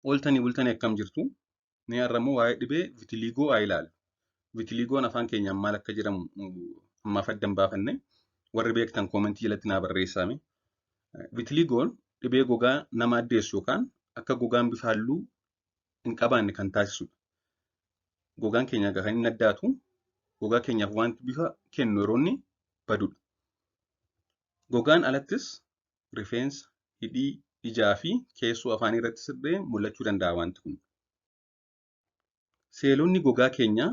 Ooltanii bultanii akkam jirtu? Mee har'ammoo waa'ee dhibee vitiliigoo haa ilaallu. Vitiliigoon afaan keenyaan maal akka jedhamu ammaaf adda hin baafanne. Warri beektan koomentii jalatti naa barreessaa. Vitiliigoon dhibee gogaa nama addeessu yookaan akka gogaan bifa halluu hin qabaanne kan taasisudha. Gogaan keenya kan inni addaatu gogaa keenyaaf wanti bifa kennu yeroo inni badudha. Gogaan alattis rifeensa, hidhii, ijaa fi keessoo afaanii irratti sirree mul'achuu danda'a wanti kun. Seelonni gogaa keenyaa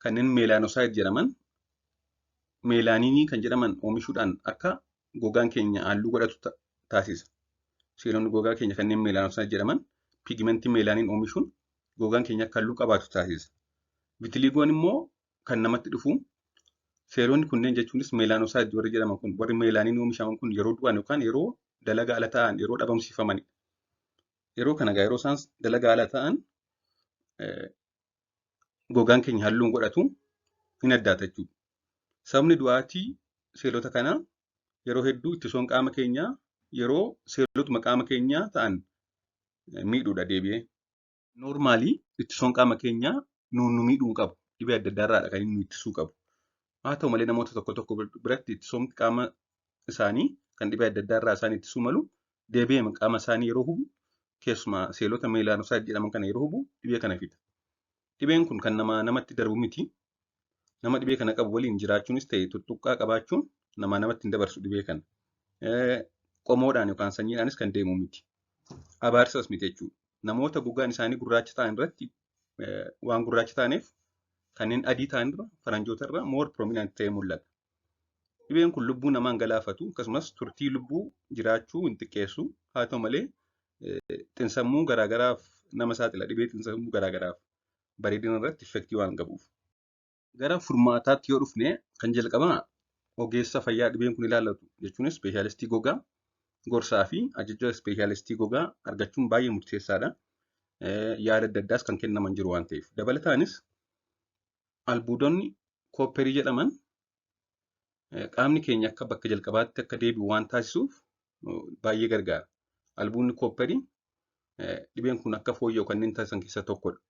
kanneen meelaanosaayit jedhaman meelaaniinii kan jedhaman oomishuudhaan akka gogaan keenya halluu godhatu taasisa. Seelonni gogaa keenya kanneen meelaanosaayit jedhaman piigmentii meelaaniin oomishuun gogaan keenya akka halluu qabaatu taasisa. Vitiliigoon immoo kan namatti dhufu seelonni kunneen jechuunis meelaanosaayit warri jedhaman kun warri meelaaniin oomishaman kun yeroo du'an yookaan yeroo dalagaa ala ta'an yeroo dhabamsiifamanidha. Yeroo kana yeroo isaan dalagaa ala ta'an gogaan keenya halluu godhatu hin addaata jechuudha. Sababni du'aatii seelota kanaa yeroo hedduu ittisoon qaama keenyaa yeroo seelotuma qaama keenyaa ta'an miidhuudha deebi'ee. Noormaalii ittisoon qaama keenyaa nu miidhuu qabu. Dhibee adda addaarraadha kan inni ittisuu qabu. Haa ta'u malee namoota tokko tokko biratti ittisoon qaama isaanii kan dhibee adda addaarraa isaan ittisuu malu deebi'ee qaama isaanii yeroo hubu keessumaa seelota meelaanosaayit jedhaman kana yeroo hubu dhibee kana fida. Dhibeen kun kan namatti darbu miti. Nama dhibee kana qabu waliin jiraachuunis ta'e tuttuqqaa qabaachuun namatti hin dabarsu dhibee kana. Qomoodhaan yookaan sanyiidhaanis kan deemu miti. Abaarsas miti jechuudha. Namoota gogaan isaanii gurraacha ta'an irratti waan gurraacha ta'aniif kanneen adii ta'an irra faranjoota irra moor piroominant ta'ee mul'ata. Dhibeen kun lubbuu namaa hin galaafatu akkasumas turtii lubbuu jiraachuu hin xiqqeessu. Haa ta'u malee xinsammuu garaagaraaf nama saaxila. Dhibee xinsammuu garaagaraaf bareedina irratti effektii waan qabuuf. Gara furmaataatti yoo dhufne kan jalqabaa ogeessa fayyaa dhibeen kun ilaallatu jechuun ispeeshaalistii gogaa gorsaa fi ajaja ispeeshaalistii gogaa argachuun baay'ee murteessaadha. Yaada adda addaas kan kennaman jiru waan ta'eef. Dabalataanis albuudonni koopperii jedhaman qaamni keenya akka bakka jalqabaatti akka deebi'u waan taasisuuf baay'ee gargaara. Albuudni koopperii dhibeen kun akka fooyya'u kanneen taasisan keessaa tokkodha.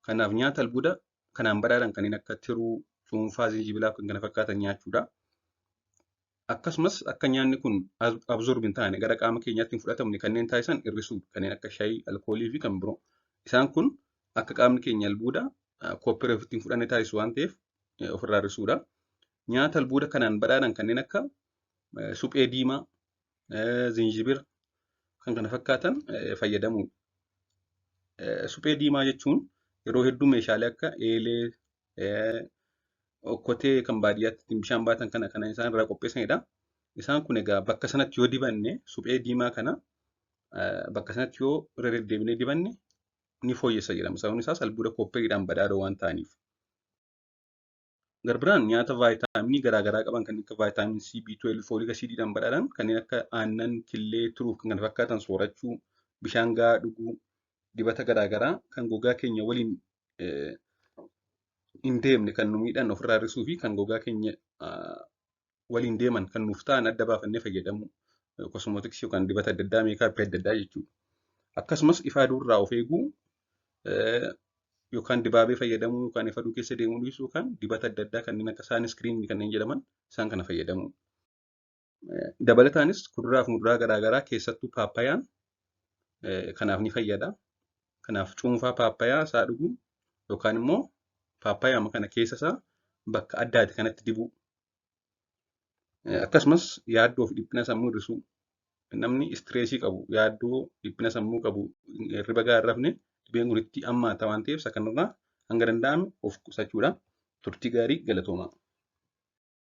Kanaaf nyaata albuuda kanaan badhaadhaan kanneen akka tiruu, cuunfaa, zinjibilaa fi kan kana fakkaatan nyaachuudha. Akkasumas akka nyaanni kun absorb hin taane gara qaama keenyaatti hin fudhatamne kanneen taasisan hir'isuudha. Kanneen akka shaayii, alkoolii fi kan biroo. Isaan kun akka qaamni keenya albuuda koopperii ofitti hin fudhanne taasisu waan ta'eef ofirraa hir'isuudha. Nyaata albuuda kanaan badhaadhaan kanneen akka suphee diimaa, zinjibila kan kana fakkaatan fayyadamuudha. Suphee diimaa jechuun yeroo hedduu meeshaalee akka eelee, okkotee kan baadiyyaatti bishaan baatan kana isaan irraa qopheessanidha. Isaan kun egaa bakka sanatti yoo dibanne suphee diimaa kana bakka sanatti yoo irra deddeebinee dibanne ni fooyyessa jedhama. Sababni isaas albuuda koopperiidhaan badhaadhoo waan ta'aniif. Garbiraan nyaata vaayitaaminii garaagaraa qaban kan akka vaayitaamin C, B12, fooliik asiidiidhaan badhaadhan kanneen akka aannan, killee, turuu kan kana fakkaatan soorachuu, bishaan gahaa dhuguu, dibata garaagaraa kan gogaa keenya waliin hin deemne kan nu miidhan ofirraa hir'isuu fi kan gogaa keenya waliin deeman kan nuuf ta'an adda baafannee fayyadamu. Kosmootiksii yookaan dibata adda addaa meekaappii adda addaa jechuudha. Akkasumas ifa aduurraa of eeguu yookaan dibaabee fayyadamuu yookaan ifa aduu keessa deemuu dhiisuu yookaan dibata adda addaa kanneen akka saaniskiriinii kanneen jedhaman isaan kana fayyadamu. Dabalataanis kuduraa fi muduraa garaagaraa keessattuu paappayaan kanaaf ni fayyada. Kanaaf cuunfaa paappayaa isaa dhuguu yookaan immoo paappayaa kana keessa isaa bakka addaati kanatti dibuu. Akkasumas yaaddoo fi dhiphina sammuu hir'isuu. Namni istireesii qabu, yaaddoo dhiphina sammuu qabu, hirriba gahaa hin rafne dhibeen kun itti hammaata waan ta'eef isa kanarraa hanga danda'ame of qusachuudha. Turtii gaarii galatoomaa.